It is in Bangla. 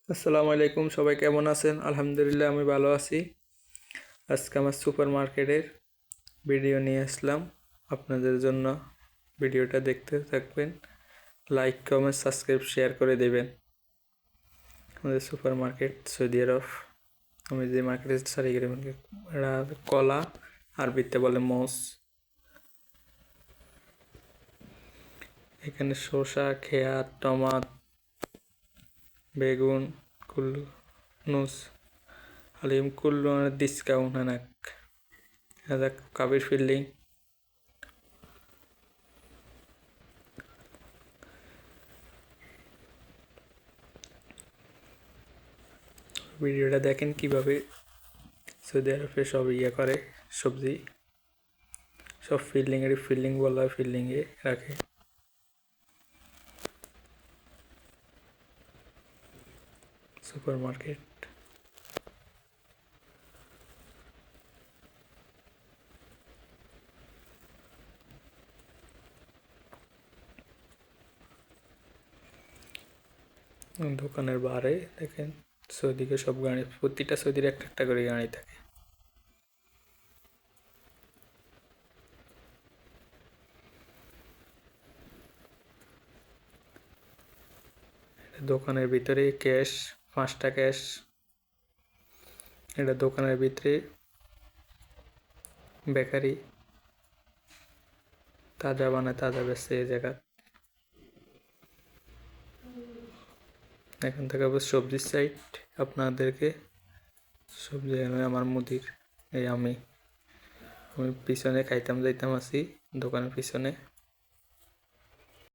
আসসালামু আলাইকুম, সবাই কেমন আছেন? আলহামদুলিল্লাহ আমি ভালো আছি। আজকে আমার সুপার মার্কেটের ভিডিও নিয়ে আসলাম আপনাদের জন্য। ভিডিওটা দেখতে থাকবেন, লাইক কমেন্ট সাবস্ক্রাইব শেয়ার করে দেবেন। আমাদের সুপার মার্কেট সৌদি আরব। আমি যে মার্কেটে সারি এটা কলা, আরবিতে বলে মোষ। এখানে শসা, খেয়া, টমাট, বেগুন, কুল্লু, নুস, عليهم كله ديسكاونت هناك. هذا كابر فيلينग। ভিডিওটা দেখেন কিভাবে সৌদি আরবে সব করে, সবজি সব ফিল্ডিং বলা হয়, ফিল্ডিংয়ে রাখে। সুপার মার্কেট দোকানের বাইরে দেখেন সৌদিকে সব গাড়ি, প্রতিটা সৌদির একটা একটা করে গাড়ি থাকে। দোকানের ভিতরে ক্যাশ, 5টা ক্যাশ। এটা দোকানের ভিতরে বেকারি, তাজা বানায় তাজা বেচছে এই জায়গা। এখান থেকে আবার সবজির সাইড আপনাদেরকে সবজি আমার মুদির। এই আমি পিছনে খাইতাম যাইতাম আছি দোকানের পিছনে।